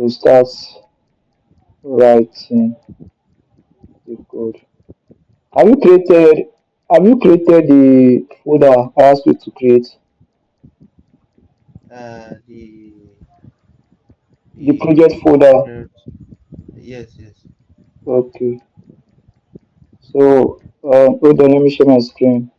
You start writing the code. Have you created the folder I asked you to create? The The project folder. project. Yes, yes. Okay. So hold on, let me share my screen.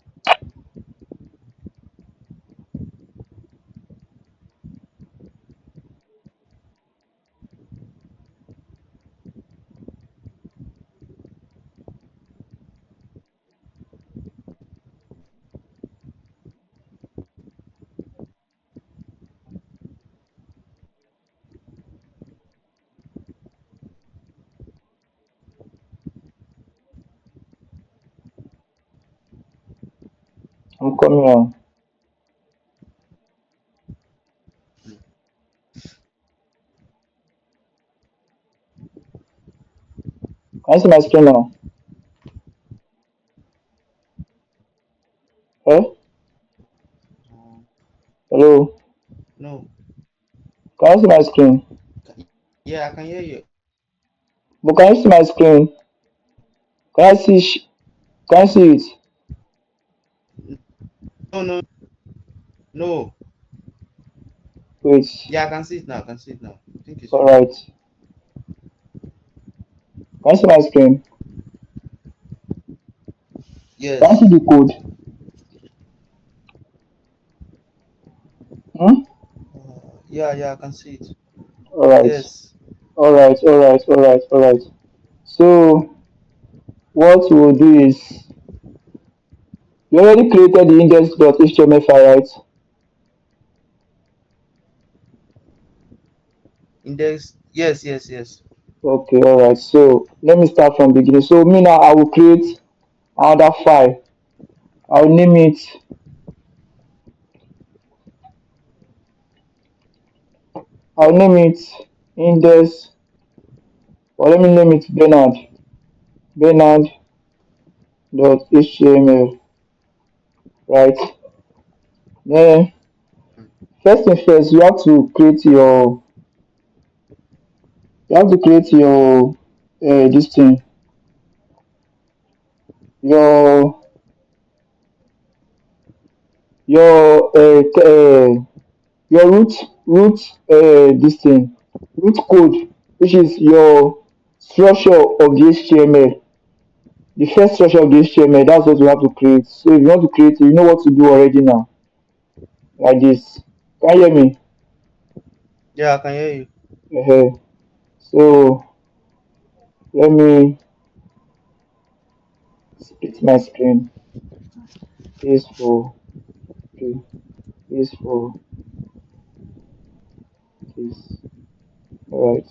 I'm coming on. Can you see my screen now? Eh? Um, Hello? no. Can you see my screen? Yeah, I can hear you. But can you see my screen? Can I see can I see it? No, no, no. Wait. Yeah, I can see it now. I can see it now. I think it's you. Alright. Can you see my screen? Can I see Yes. the code? Hmm? Yeah, yeah, I can see it. Alright. Yes. Alright. So what we'll do is you already created the index.html file, right? Index. Yes, yes, yes. Okay, alright. So let me start from beginning. So me now I will create another file. I'll name it I'll name it index or let me name it Bernard.html, right? Then first thing first, you have to create your this thing, your your your root this thing, root code, which is your structure of the HTML. The first structure of the HTML, that's what you have to create. So if you want to create it, you know what to do already now, like this. Can you hear me? Yeah, I can hear you. So let me split my screen. This for okay, this for this. Alright.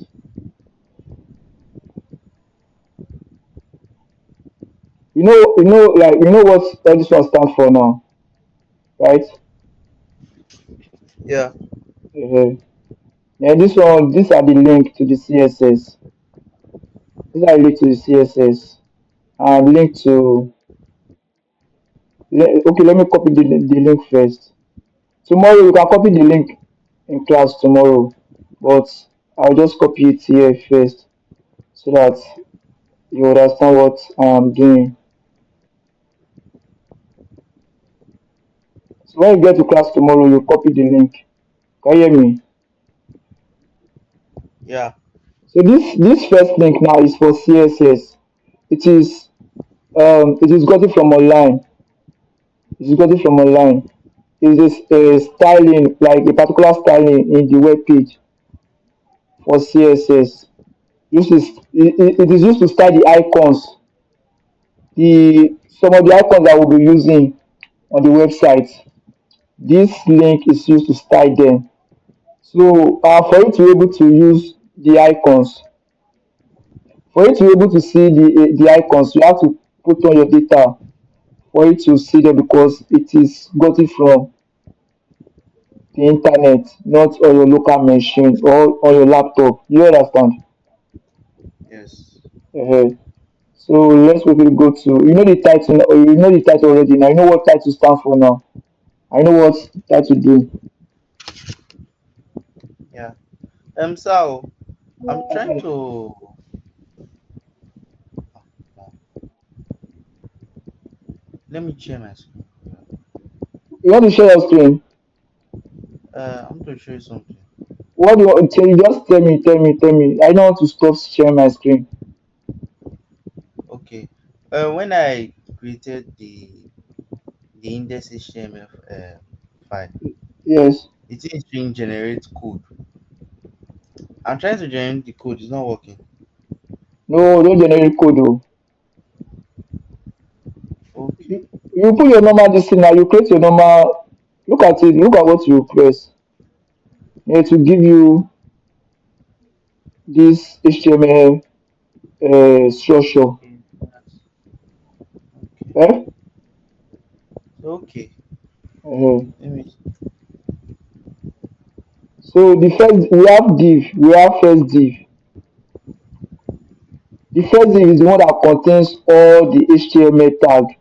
Like what all this one stand for now, right? Yeah. uh And this one, these are the link to the CSS. These are link to the CSS and link to. Okay, let me copy the link first. Tomorrow you can copy the link in class tomorrow, but I'll just copy it here first so that you understand what I am doing. So when you get to class tomorrow, you copy the link. Can you hear me? Yeah. So this first link now is for CSS. It is it is got it from online. It is got it from online. It is a styling, like a particular styling in the web page for CSS. It is used to style the icons, the some of the icons that we'll be using on the website. This link is used to style them. So for you to be able to use the icons, for you to be able to see the icons, you have to put on your data for you to see them because it is got it from the internet, not on your local machine or on your laptop. You understand? Yes. uh So let's quickly go to you know the title already now. You know what title stand for now. I know what title do. Yeah. So, I'm trying to. Oh, let me share my screen. You want to share your screen? I'm going to show you something. What do you want to tell you? Just tell me. I don't want to stop sharing my screen. Okay. When I created the index HTML file, Yes. it is doing generate code. I'm trying to generate the code. It's not working. No, don't generate code. Oh. Okay. You put your normal this thing now. You create your normal. Look at it. Look at what you press. Yeah, to give you this HTML structure. Eh? Okay. Uh, Let me. so the first we have div. We have first div. The first div is the one that contains all the HTML tag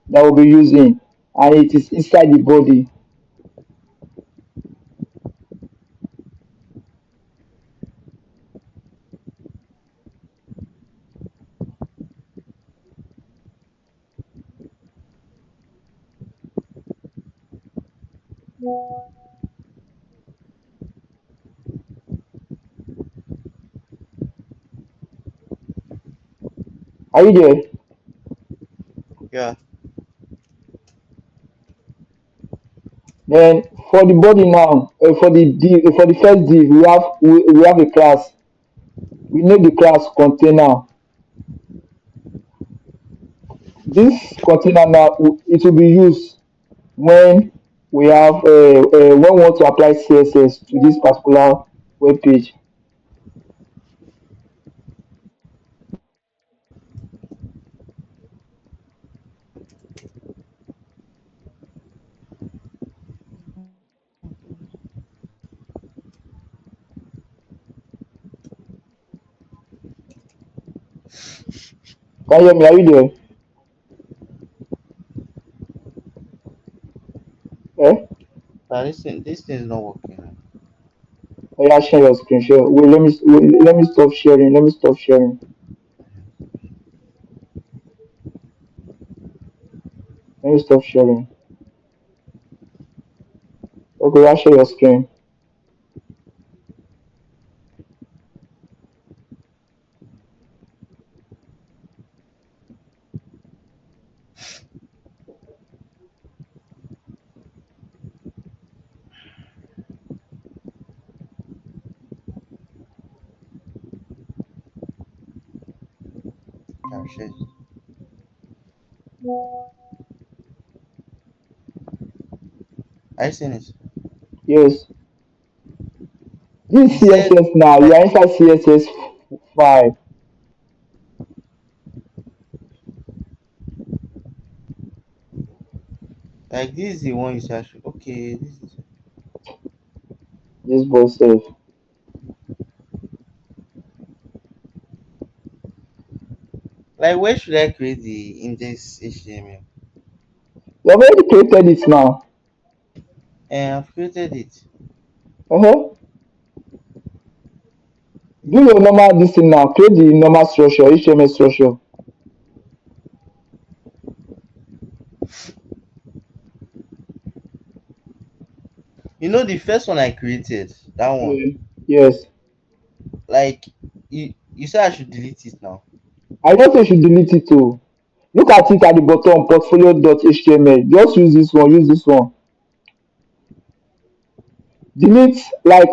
that we'll be using, and it is inside the body. Are you there? Yeah. Then for the body now, for the div, for the first div, we have a class. We name the class container. This container now it will be used when we have when we want to apply CSS to this particular web page. Can you hear me? Are you there? Eh? This thing is not working. Oh, yeah, share your screen. Share. Let me stop sharing. Let me stop sharing. Let me stop sharing. Okay, yeah, share your screen. Yeah, shit. Are you seeing it? Yes. This It said CSS now. You like are inside CSS file. like this is the one you search. Okay, this is This boy safe. like where should I create the index HTML? You have already created it now. And I've created it. Uh-huh. Do your normal this thing now. Create the normal structure, HTML structure. You know the first one I created, that one. Yeah. Yes. Like you said I should delete it now. I don't say you should delete it too. Look at it at the bottom, portfolio.html. Just use this one, use this one. Delete like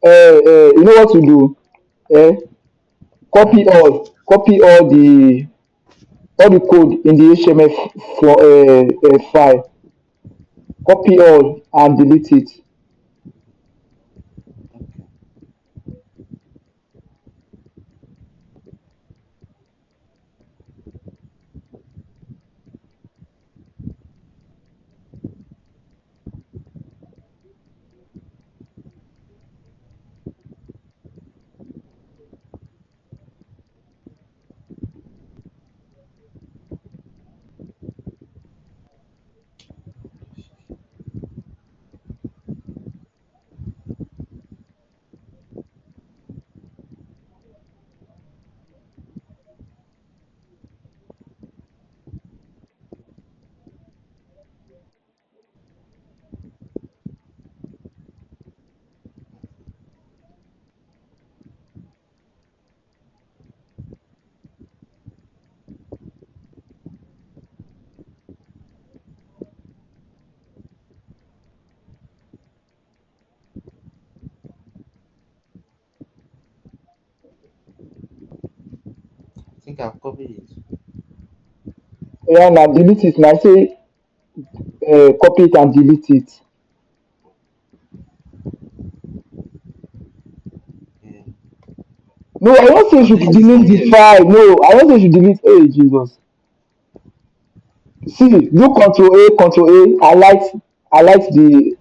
you know what to do. Eh? Copy all the code in the HTML for file. Copy all and delete it. think I've copied it. Yeah, now delete it. Now say copy it and delete it. Yeah. No, I don't say you I'll should delete it delete from the here. file. No, I don't say you should delete. Hey, Jesus. See, do Control A, highlight the.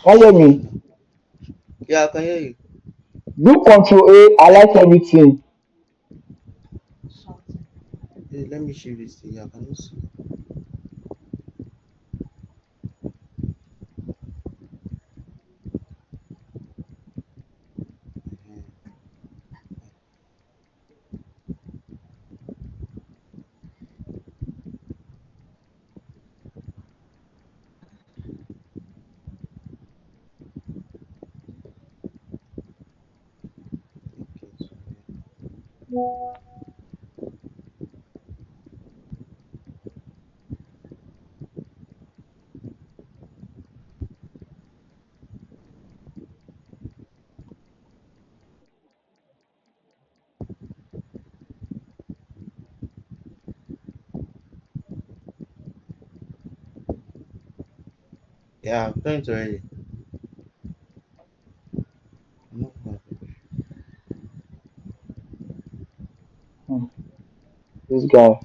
Can you hear me? Yeah, I can hear you. Do Control A, highlight everything. Hey, let me shift this thing. I cannot see. Mhm. Okay, so, yeah, I've done it already. No problem. Hmm, this guy.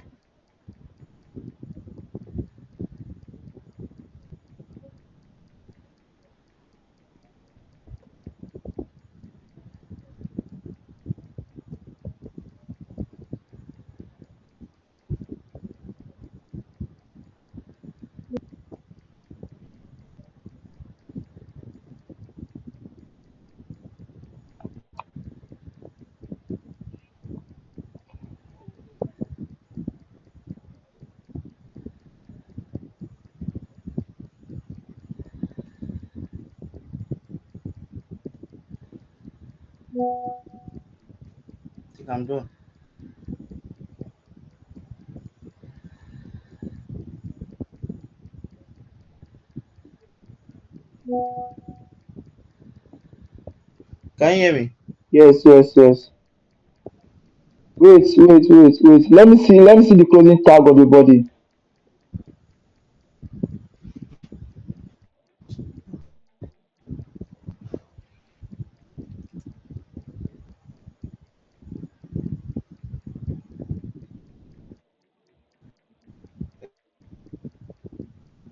I think I'm done. Can you hear me? Yes, yes, yes. Wait. Let me see the closing tag of the body.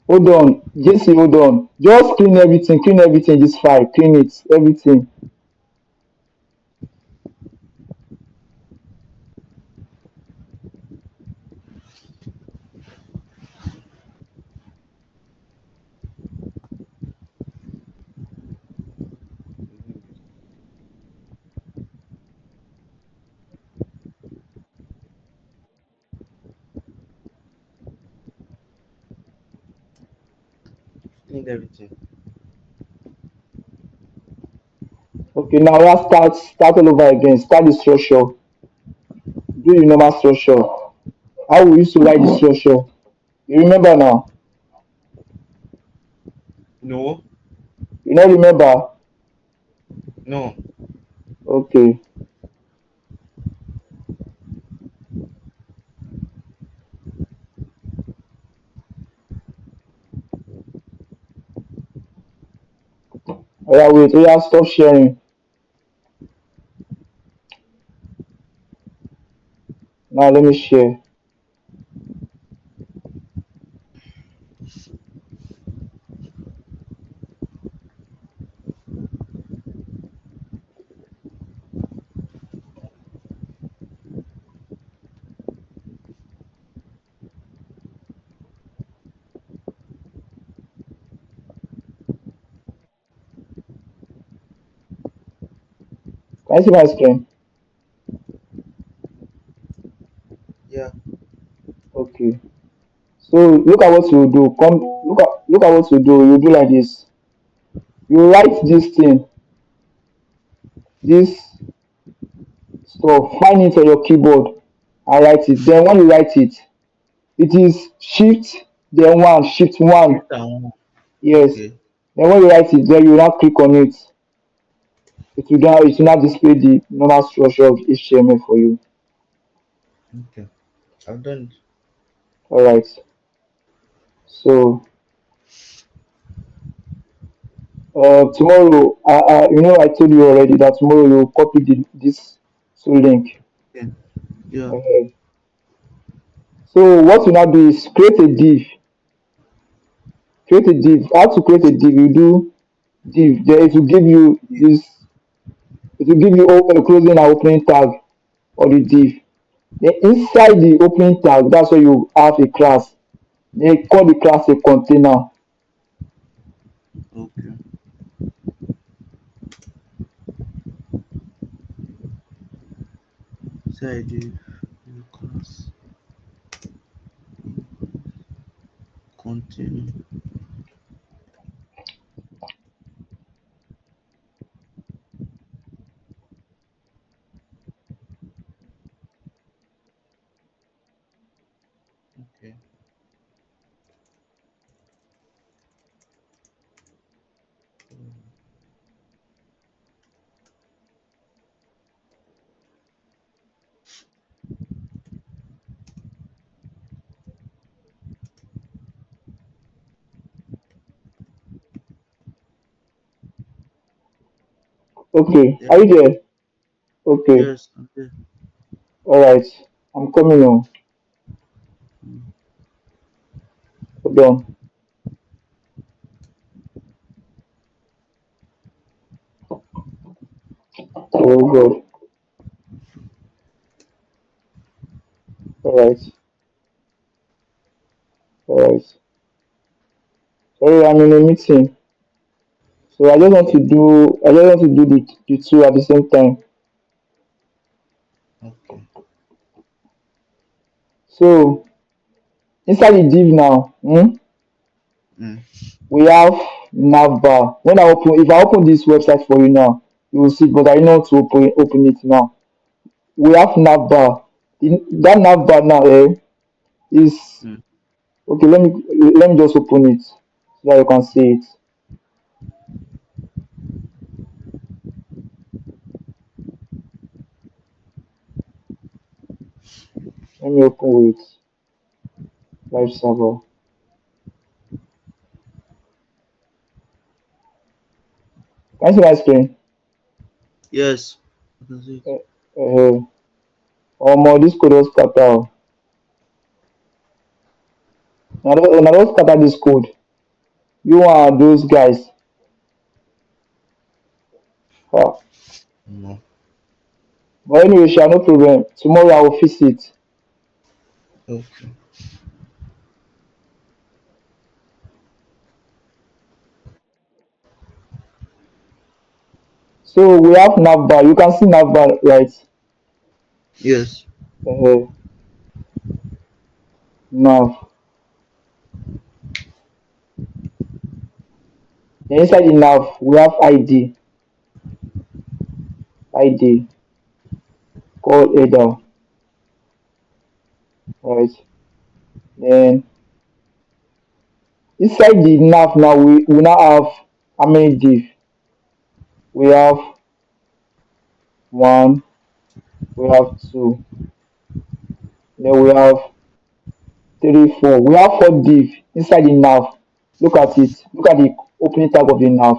Hold on, JC, hold on. Just clean everything, this file, clean it, everything. Need everything. Okay, now let's start all over again. Start the structure. Do the normal structure. How we used to write the structure. You remember now? No, You don't remember? no. Okay. Oh yeah, wait. Oh yeah, stop sharing. Now let me share. Can you see my screen? Yeah. Okay. So look at what you do. Look at what you do. You do like this. You write this thing, this stuff. Find it on your keyboard and write it. Then when you write it, it is shift one. Shift and one. Yes. Okay. Then when you write it, then you now click on it. It will now display the normal structure of HTML for you. Okay. I've done it. All right. So tomorrow, I told you already that tomorrow you copy this so link. Yeah. Yeah. Uh, so what you now do is create a div. Create a div. How to create a div? You do div. Then it will give you Yeah. this. It will give you a closing and opening tag or the div. Then inside the opening tag, that's where you have a class. They call the class a container. Okay. So I did new class. Continue. Okay. Okay, Yeah. are you there? Okay, Yes. Okay. all right. I'm coming on. Hold on. Oh God. All right, all right. Sorry, I'm in a meeting. So Okay. I just want to do the two at the same time. Okay. So inside the div now, Mm. we have navbar. If I open this website for you now, you will see, but I know to open it now. We have navbar. That navbar now, is Mm. okay. Let me just open it so that you can see it. Let me open with live server. Can you see my screen? Yes. I can see it. Uh, this code was scatter. Now don't scatter this code. You are those guys. Ah. No. But anyway, sha, no problem. Tomorrow I will fix it. Okay. So we have navbar. You can see navbar, right? Yes. Uh, nav. Then inside the nav, we have ID called header, right? Then inside the nav now, we now have how many div? We have one, we have two, then we have three, four. We have four div inside the nav. Look at it. Look at the opening tag of the nav,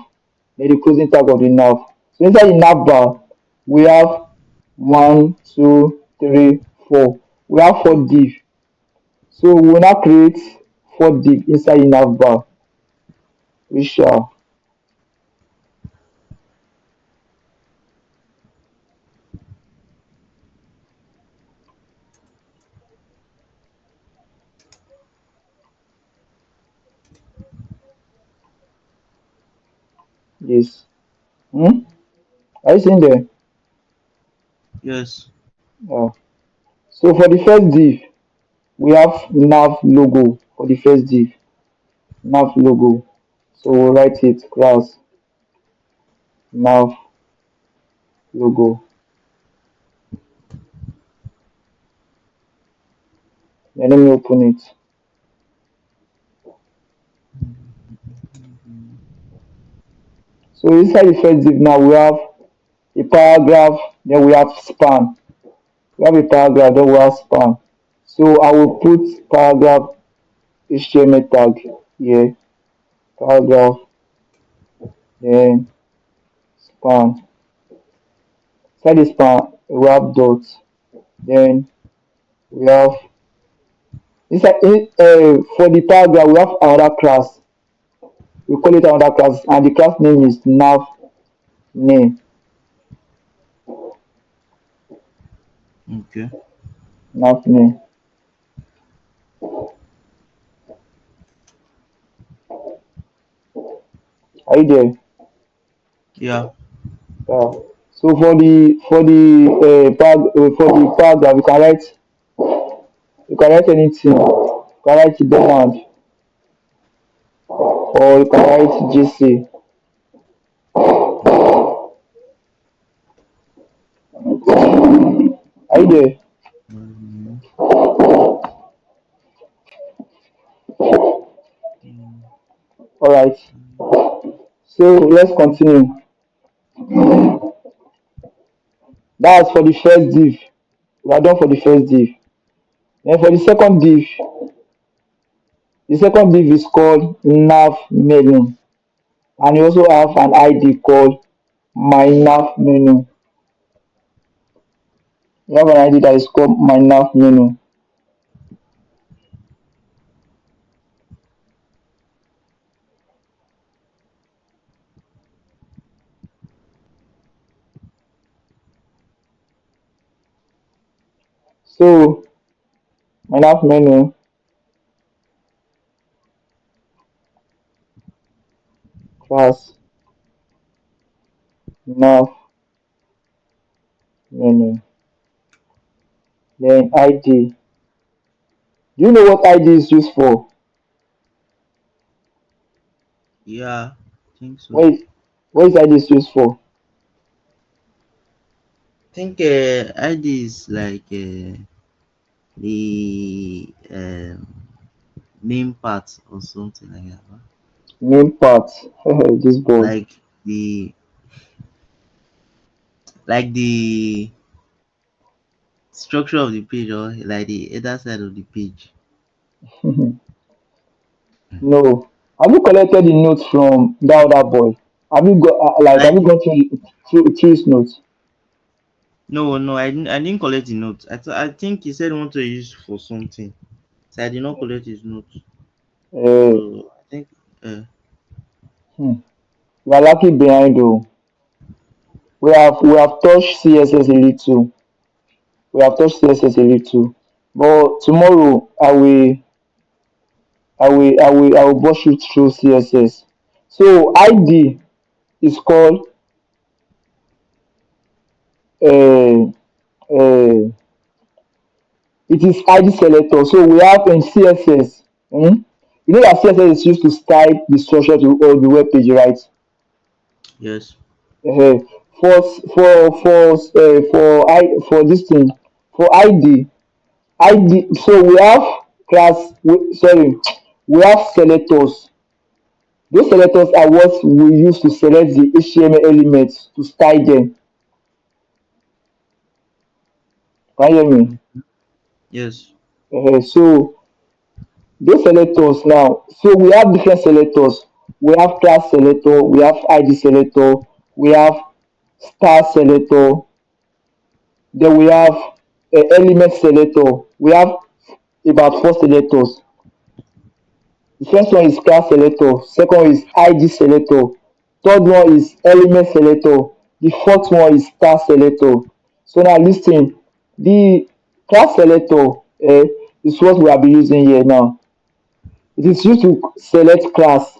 then the closing tag of the nav. So inside the nav bar, we have one, two, three, four. We have four div. So we will now create four div inside the nav bar. We shall this. Hmm? Are you seeing there? Yes. Yeah. So for the first div, we have nav logo for the first div. Nav logo. So we'll write it class nav logo. Then let me open it. So inside the first div now we have a paragraph, then we have span. We have a paragraph, then we have span. So I will put paragraph HTML tag here, paragraph, then span. Inside the span, we have dots. Then we have for the paragraph we have another class. We call it another class, and the class name is nav name. Okay. Nav name. Are you there? Yeah. Yeah. So for the paragraph you can write anything. You can write demand or you can write GC. Are you there? Mm, mm, All right. mm. So let's continue. That's for the first div. We are done for the first div. Then for the second div is called nav menu, and you also have an ID called my nav menu. You have an ID that is called my nav menu. So my nav menu class nav menu. Then ID. Do you know what ID is used for? Yeah, I think so. What is what is ID is used for? I think ID is like the name part or something like that. Huh? Main part. This boy. Like the the structure of the page or like the other side of the page. No. Have you collected the notes from that other boy? Have I you gone through his notes? no, I didn't collect the note. I think he said he wanted to use for something. So I did not collect his note. Uh, So I think hmm. You are lucky behind though. We have touched CSS a little. We have touched CSS a little. But tomorrow I will brush you through CSS. So ID is called uh, uh, it is ID selector. So we have in CSS. You know that CSS is used to style the structure to all the web page, right? yes. uh, for this thing for ID. So we have we have selectors. Those selectors are what we use to select the HTML elements to style them. Can you hear me? Mm, yes. So those selectors now, so we have different selectors. We have class selector, we have ID selector, we have star selector, then we have element selector. We have about four selectors. The first one is class selector, second one is ID selector, third one is element selector, the fourth one is star selector. So now listen, the class selector is what we have been using here now. It is used to select class,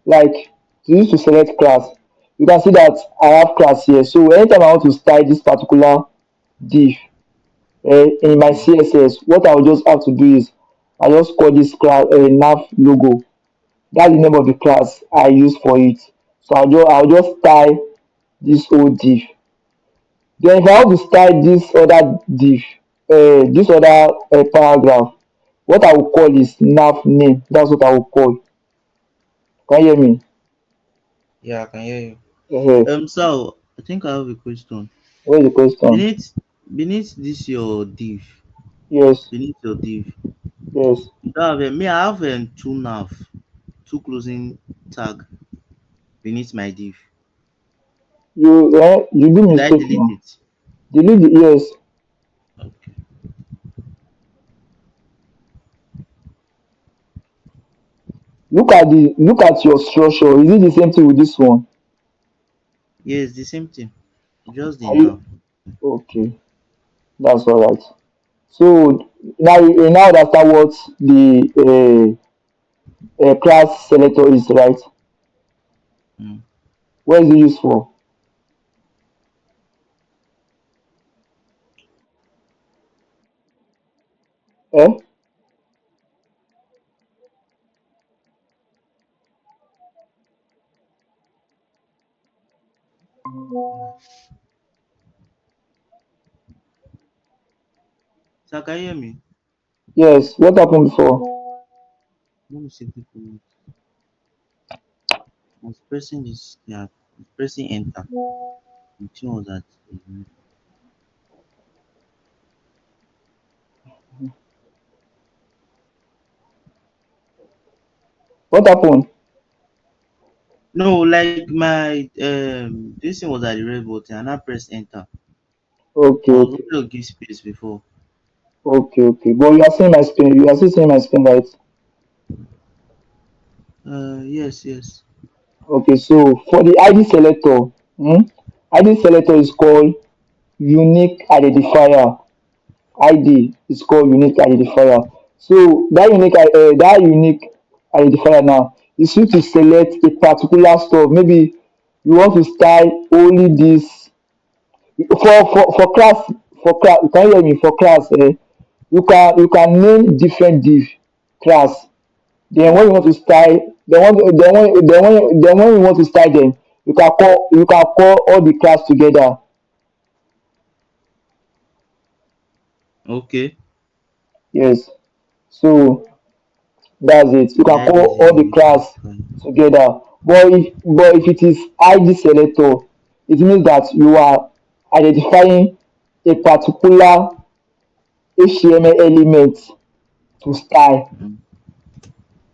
like it is used to select class. You can see that I have class here. So anytime I want to style this particular div in my Mm, CSS, what I will just have to do is I just call this class nav logo. That's the name of the class I use for it. So I'll just style this whole div. Then if I want to style this other div, this other paragraph, what I will call is nav name. That's what I will call. Can you hear me? yeah, I can hear you. Uh, So I think I have a question. what is the In question? it, beneath this your div, Yes, beneath your div, yes. you don't have me. I have two nav, two closing tag beneath my div. You do Did I mistake delete now. it? Delete the yes. Okay. Look at your structure. Is it the same thing with this one? Yes, the same thing. Just the Are nav. you okay? That's all right. So now you now understand what the class selector is, right? Mm. What is it used for? Eh? So can you hear me? Yes. What happened before? Let me see people. I was pressing this. Yeah, pressing enter. The thing was that. What happened? No, like my this thing was at the red button and I pressed enter. Okay, I was okay, going to give space before. okay, okay. But you are seeing my screen. You are still seeing my screen, right? Yes, yes. Okay. So for the ID selector, ID selector is called unique identifier. ID is called unique identifier. So that unique identifier now is used to select a particular stuff. Maybe you want to style only this for class you can hear me for class you can name different div class. Then when you want to style then when you want to style them you can call all the class together. Okay. Yes. So that's it. You The can ID call is a all the unique class identifier. together. But if it is ID selector, it means that you are identifying a particular HTML element to style, Mm.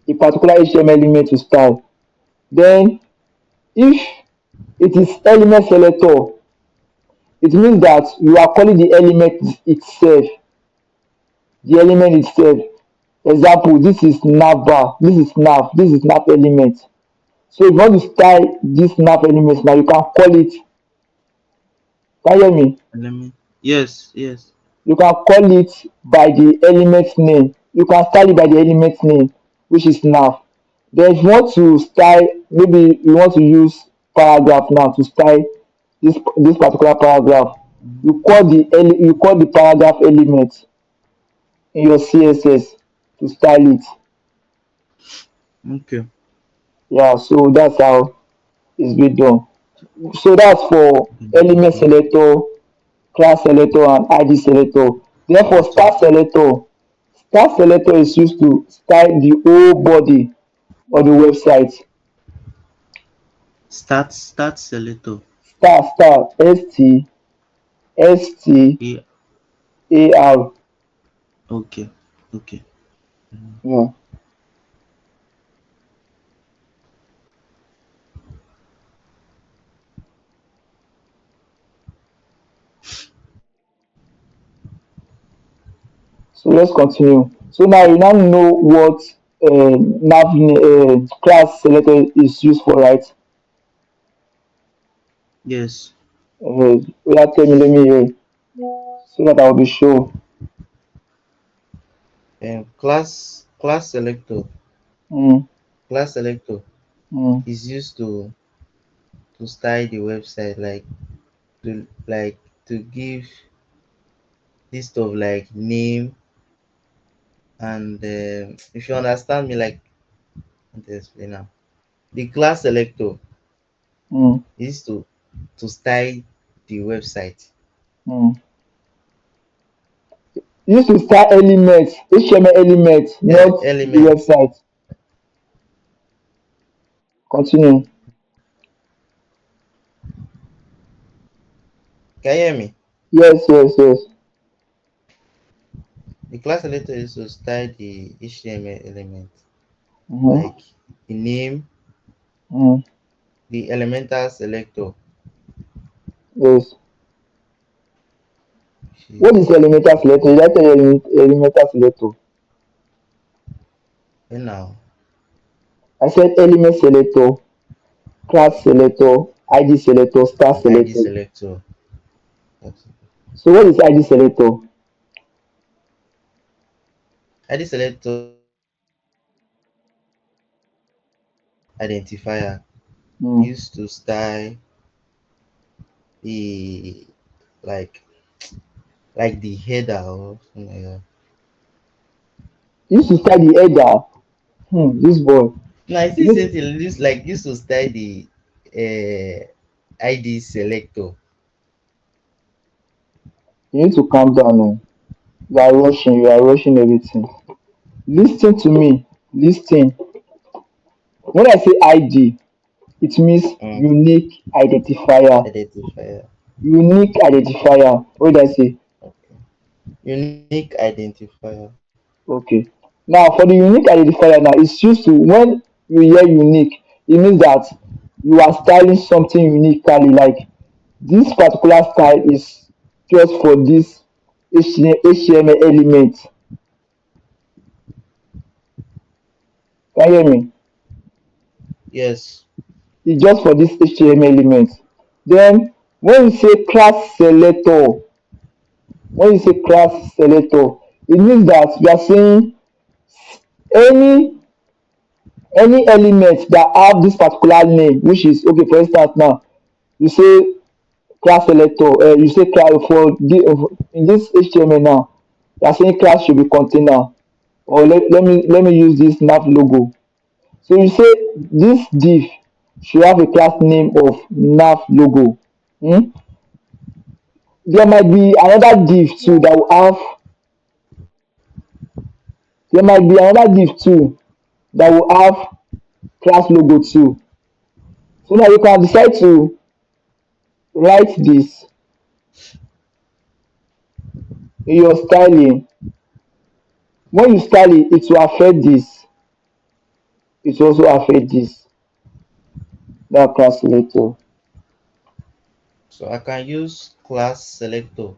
a particular HTML element to style. Then if it is element selector, it means that you are calling the element itself, the element itself. Example, this is nav bar, this is nav element. So if you want to style this nav element now, you can call it. Can you hear me? Let me. Yes, yes. You can call it by the element name. You can style it by the element name, which is nav. Then if you want to style, maybe you want to use paragraph now to style this particular paragraph. Mhm. You call the paragraph element in your CSS to style it. Okay. Yeah, so that's how it's been done. So that's for element Okay. selector, class selector and ID selector. Therefore, Selector. star selector is used to style the whole body of the website. Start selector. Star S T Yeah. A R. Okay. Okay. Yeah. So let's continue. So now you now know what class selector is used for, right? Yes. Yeah, tell me, let me hear so that I'll be sure. Class selector. Mm, Class selector mm, is used to style the website like to give list of like name and if you understand me like how to explain now. The class selector mm, is to style the website. mm. Use to style elements, HTML elements, not the Element. website. Continue. Can you hear me? Yes, yes, yes. The class selector is to style the HTML element, Mm-hmm. like the name, Mm. the elemental selector, Yes. which What is is elemental selector? Did I tell you elemental selector? now I said element selector, class selector, ID selector, star and ID selector. selector. That's it. So what is ID selector? ID selector identifier Mm. used to style the like the header or something like that. Used to study header. This boy. No, I see You need, something used to style the ID selector. you need to calm down now. You are rushing. You are rushing everything. Listen to me. Listen. When I say ID, it means Mm, unique identifier. identifier. Unique identifier. What did I say? Okay. Unique identifier. Okay. Now for the unique identifier now, it's used to when you hear unique, it means that you are styling something uniquely. Like this particular style is just for this HTML element. Can you hear me? Yes. It's just for this HTML element. Then when you say class selector, when you say class selector, it means that you are saying any any element that have this particular name, which is okay. For instance, now you say class selector, you say class for in this HTML now, you are saying class should be container, or let me use this nav logo. So you say this div should have a class name of nav logo. Hmm? There might be another div too that will have there might be another div too that will have class logo too. So now you can decide to write this in your styling. When you style it, it will affect this. It will also affect this. That class selector So I can use class selector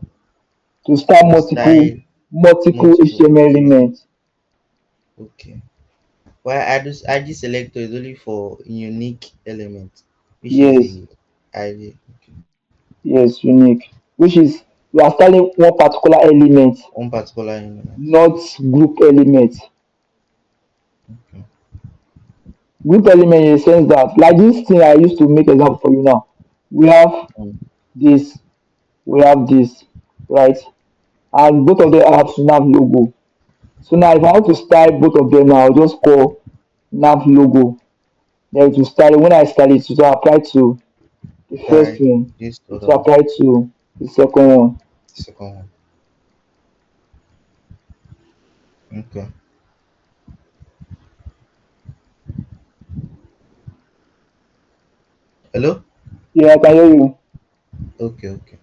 to style to multiple style multiple multiple HTML HTML. elements. Okay. While ID selector is only for unique element, which is Yes, the ID. Okay. yes, unique. Which is you are styling one particular element, One particular element. not group element. Okay. Group element in the sense that like this thing I used to make example for you now. We have Mm, this, we have this, right? And both of them okay. have nav logo. So now if I want to style both of them now, I'll just call nav logo. Then to style it, when I style it, it will apply to the first Style one, this it other will one. apply to the second one. Second one. Okay. Hello? Yeah, I can hear you. Okay, okay.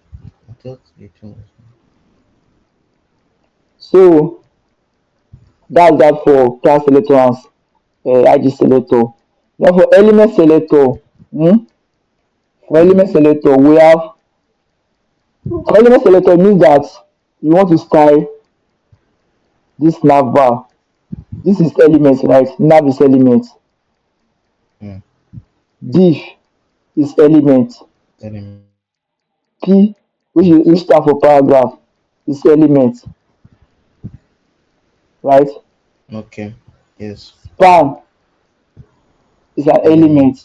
I thought it was So that's that for class selector and IG selector. Then for element selector, hmm, for mm, element selector, we have for element selector means that you want to style this nav bar. This is element, right? Nav is element. mm. Div is element. Element. P, which stand for paragraph, is element, right? Okay. Yes. Span is an Element. element,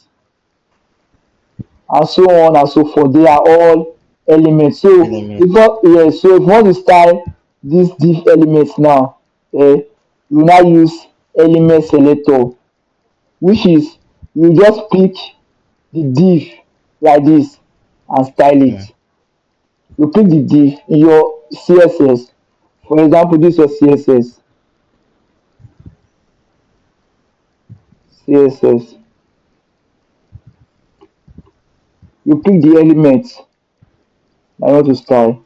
and so on and so forth. They are all elements. So Element. before yes, so if you want to style these div elements now, you now use element selector, which is you just pick the div like this and style it. Mm, You pick the div in your CSS. For example, this is your CSS. CSS. You pick the element that you want to style.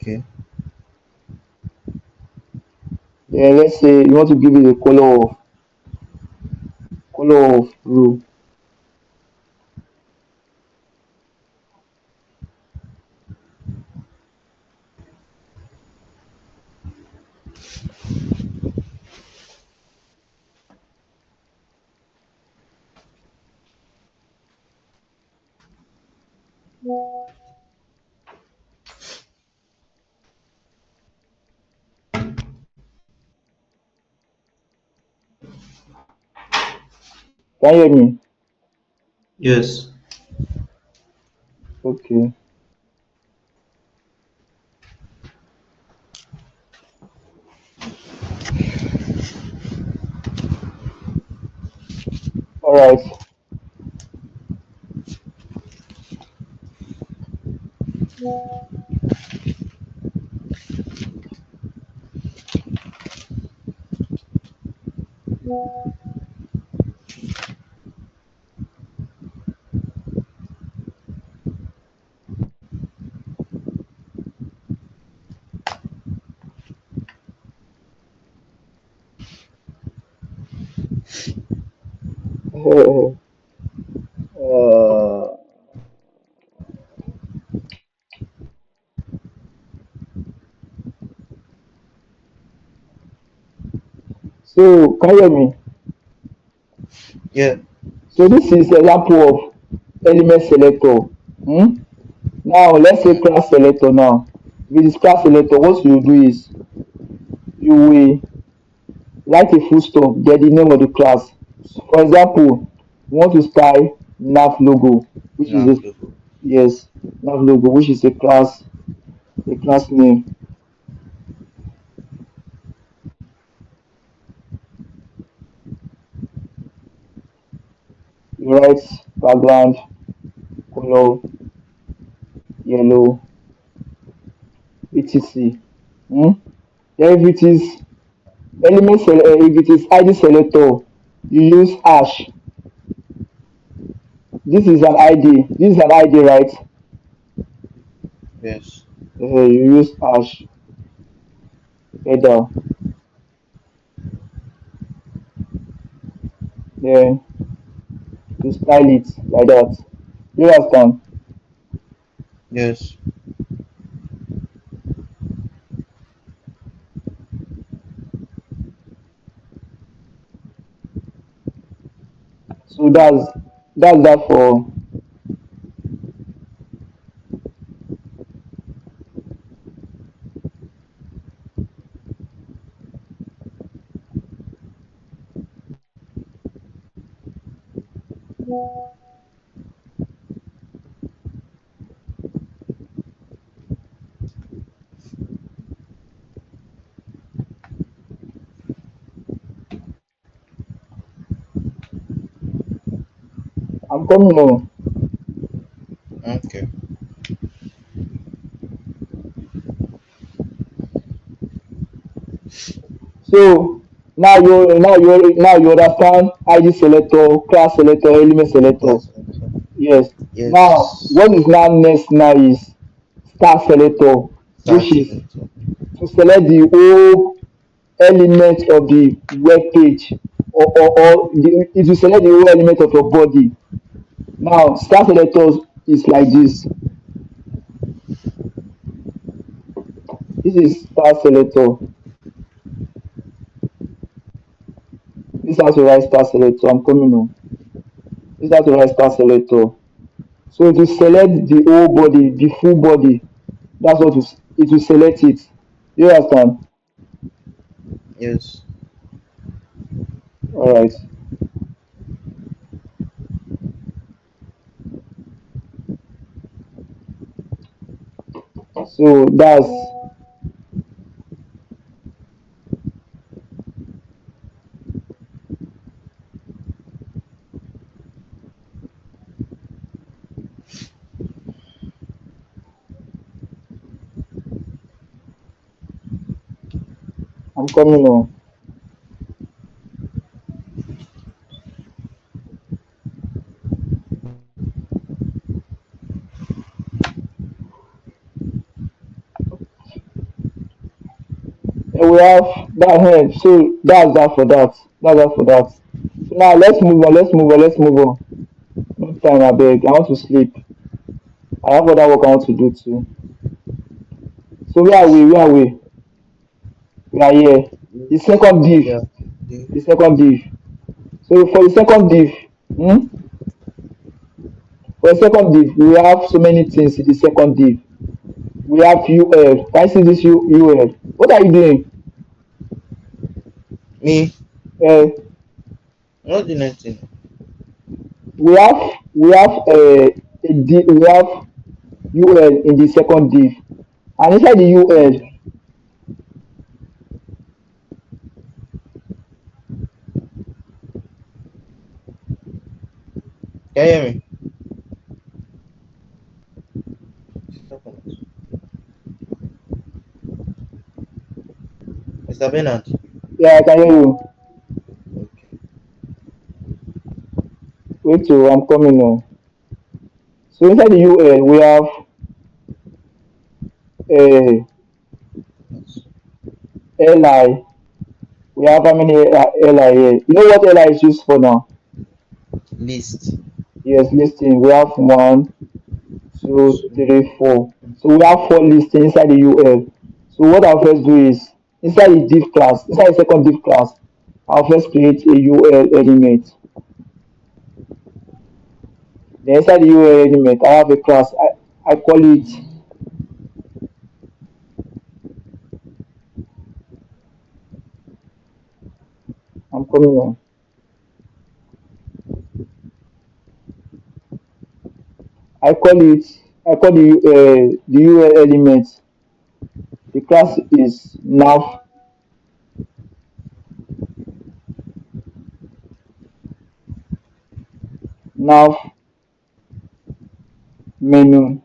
Okay. Then let's say you want to give it a color of blue. Can you hear me? Yes. Okay. All right. uh, so can you hear me? Yeah. So this is example of element selector. Hmm? Now let's say Mm. class selector now. With this class selector, what you do is you will write a full stop, then the name of the class. For example, you want to style nav logo, which is Nav a logo. yes, nav logo, which is a class name. You write background color yellow, etc. Hmm? Then if it is ID selector, you use hash. This is an ID. This is an ID, right? Yes. You use hash header. Then you style it like that. You understand? Yes. So that's that for. I'm coming on. Okay. So now you understand ID selector, class selector, element selector. Class selector. Yes. Now Yes. what is now next now is star selector, Star which is selector. to select the whole element of the web page, it will select the whole element of your body. Now star selector is like this. This is star selector. This is how to write star selector. I'm coming on. This is how to write star selector. So to select the whole body, the full body, that's what it will select it. You understand? Yes. All right. So I'm coming on. we have that hand. So that's that for that. That's that for that. So now let's move on. Let's move on. Let's move on. No time, I beg. I want to sleep. I have other work I want to do too. So where are we? Where are we? We are here. The second div. Yeah. The The second div. So for the second div, hmm? For the second div, we have so many things in the second div. We have UL. Can you see this UL? What are you doing? me, Uh, not the nothing. we have UL in the second div, and inside the UL, Can you hear me? Stop on. Mr. Bernard. yeah, I can hear you. Okay. Wait till I'm coming on. So inside the UL, we have uh, Yes. LI. We have how many LI here? You know what LI is used for now? List. Yes, listing. We have one, two, So, three, four. So we have four listings inside the UL. So what I'll first do is inside the div class, inside the second div class, I'll first create a UL element. Then inside the UL element, I have a class. I call it. I'm coming on. I call it. I call the UL element. The class is nav menu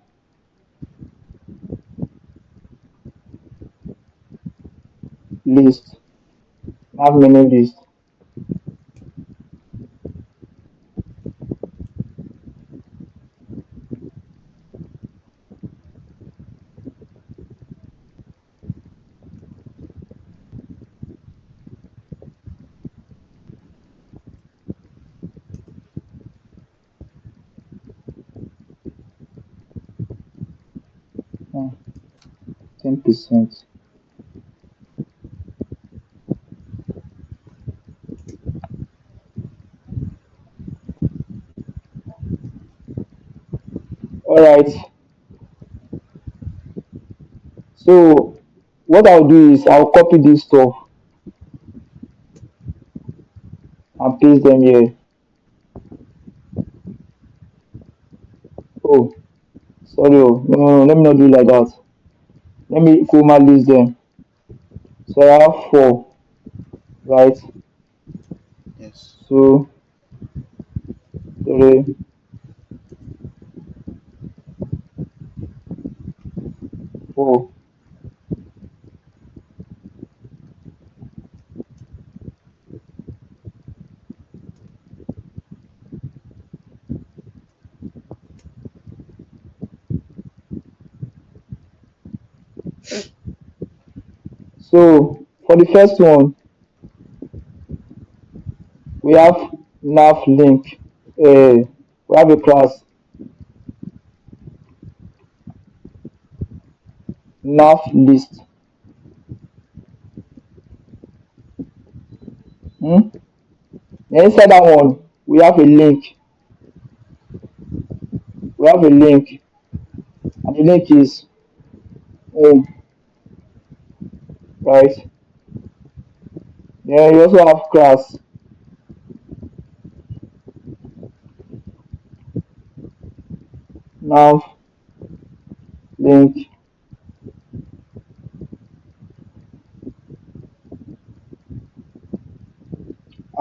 list. Nav menu list. 10%. All right. So what I'll do is I'll copy this stuff and paste them here. Oh, sorry. Oh, no, no, no, let me not do like that. Let me comma list them. So I have four, right? yes. Two, three, four. So for the first one, we have nav link. We have a class nav list. Hmm? Then inside that one, we have a link. We have a link, and the link is home, right? Then you also have class nav link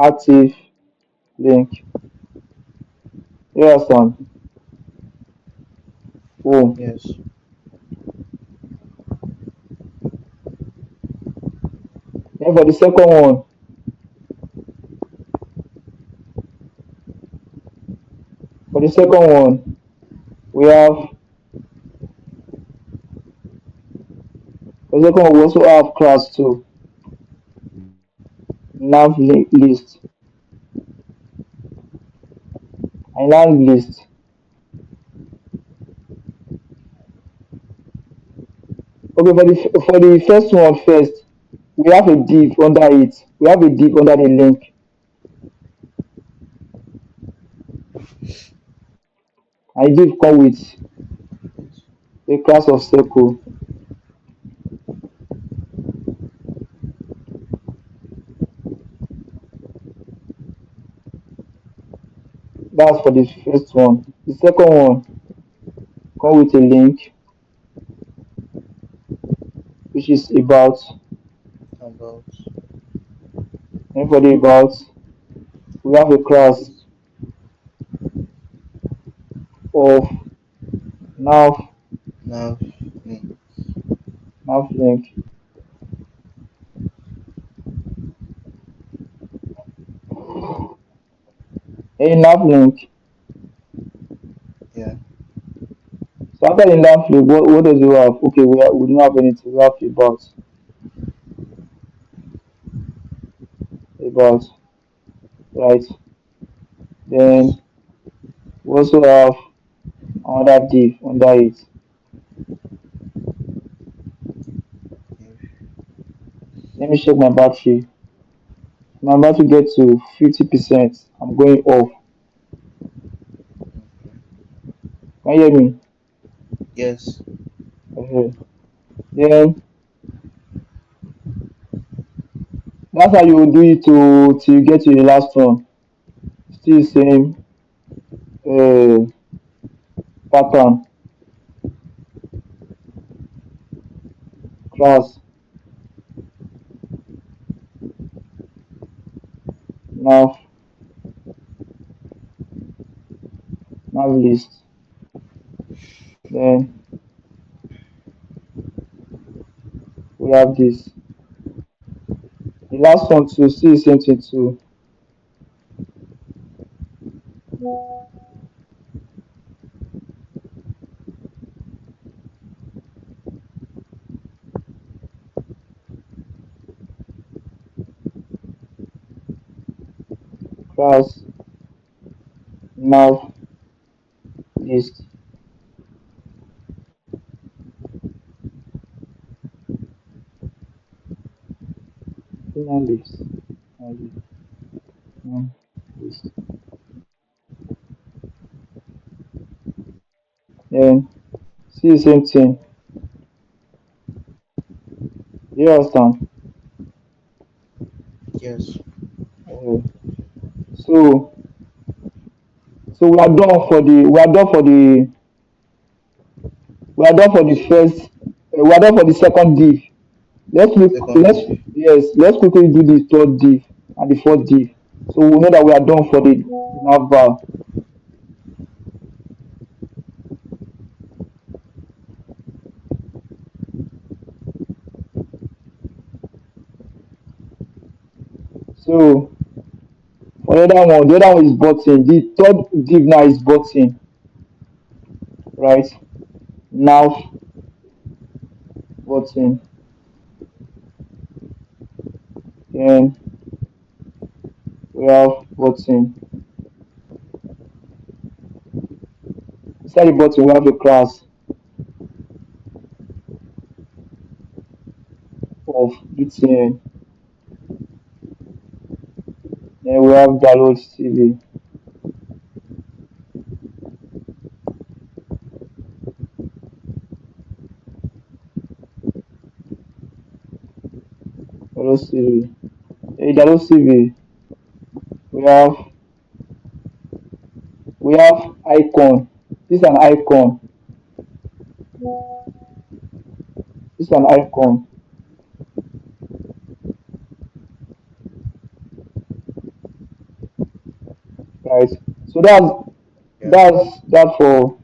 active link. You understand? Home. Yes. Then for the second one, we have for the second one we also have class too. list, and nav list. Okay, for the first one first, we have a div under it. We have a div under the link, and the div come with a class of circle. That's for the first one. The second one come with a link, which is about. about And for the about, we have a class of nav nav link. nav link. A nav link. Yeah, So after the nav link, what does it have? Okay, we don't have anything. We have about, right? yes. Then we also have another div under it. If Let me check my battery. My battery get to 50%. I'm going off. Can you hear me? yes, Okay. Then that's how you will do it to till you get to the last one. Still same uh, pattern. Class nav nav list. Then we have this. The last one too, still the same thing too. Class nav list. Nav list. Nav list. Nav list. Then still the same thing. You understand? yes. Uh, so so we are done for the first we are done for the second div. Second Let's div. yes, let's quickly do the third div and the fourth div. So we know that we are done for the nav bar. So for the other one is button. The third div now is button, right? Nav button. Then we have button. Inside the button we have a class of btn. Then we have download TV. Download TV. Download TV. We have we have icon. This is an icon. This is an icon, right? So Yeah, that's that for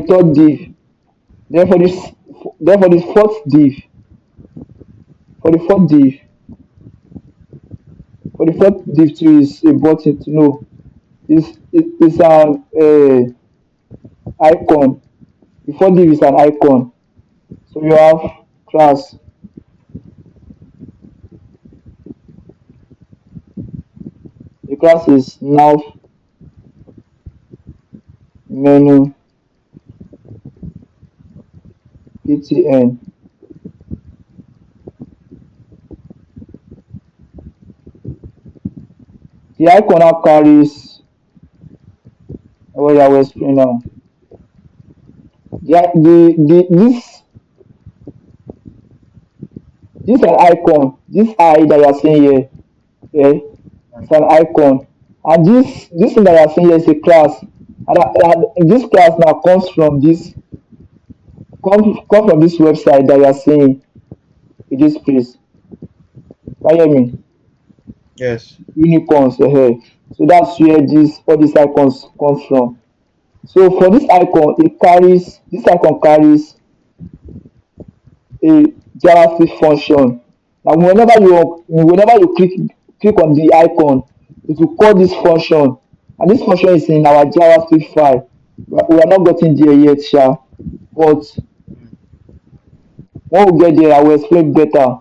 the third div. Then for the fourth div, for the fourth div, for the fourth div too is a button to know. It's an icon. Before div is an icon. So you have class. The class is nav menu ptn. The icon now carries what I will explain now. The this an icon. This eye that you are seeing here, yeah, Mm. it's an icon. And this thing that you are seeing here is a class. And this class now comes from this website that you are seeing in this place. Can you hear me? Yes. Unicorns ahead. So that's where this all these icons come from. So for this icon carries a JavaScript function. Now whenever you click on the icon, it will call this function, and this function is in our JavaScript file. We are not getting there yet, sha, but when we get there, I will explain better.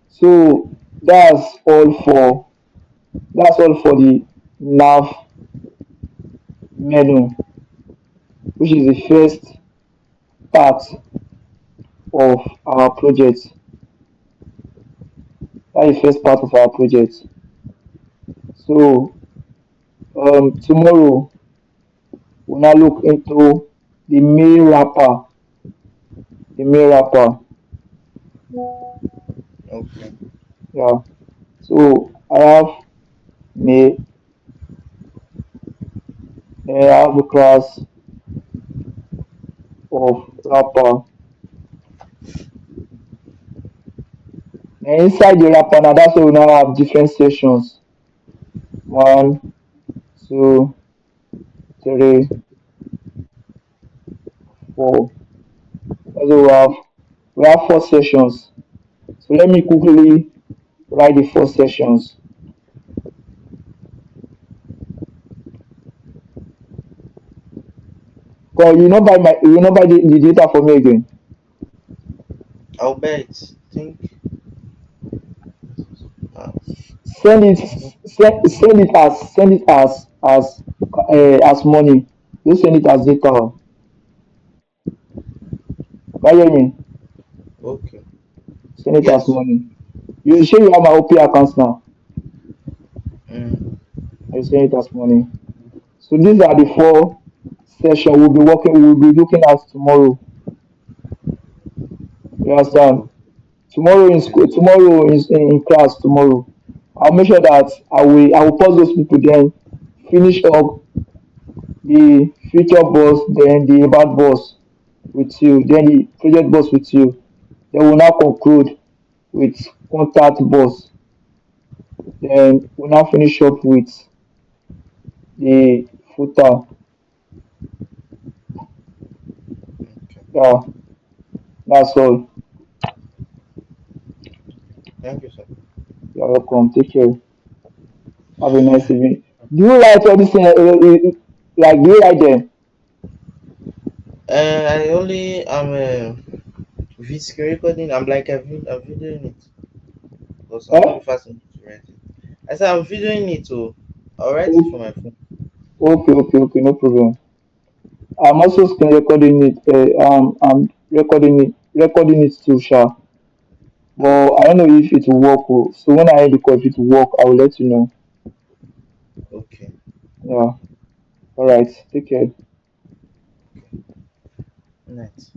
So that's all for that's all for the nav menu, which is the first part of our project. That is the first part of our project. So tomorrow we'll now look into the main wrapper. The main wrapper. Okay. Yeah. So I have main, then I have the class of wrapper. Then inside the wrapper now that's where we now have different sections. One, two, three, four. Also we have four sections. So let me quickly write the four sections. Cause you not buy the data for me again. I'll bet. Think. Uh, Send it as money. Don't send it as data. Can you hear me? okay. Send it as Yes. money. You sure you have my OP accounts now? Mm. I send it as money. So these are the four sessions we'll be looking at tomorrow. You understand? Oh, Tomorrow in school, yes. tomorrow in class tomorrow. I'll make sure that I will pause those people, then finish up the future boss, then the about boss with you, then the project boss with you. Then we'll now conclude with contact boss. Then we'll now finish up with the footer. Okay. Yeah, that's all. Thank you, sir. You're welcome. Take care. Have a nice evening. Do you write all this thing? Like, do you write them? I only am screen recording. I'm like I'm videoing it because I'm not Eh? the first one to write it. I said I'm videoing it, so I'll write it for O- my phone. Okay, okay, okay, no problem. I'm also screen recording it. I'm recording it too, sha. But I don't know if it will work. Oh. So when I the call, if it will work, I will let you know. Okay. Yeah. All right. Take care. Night.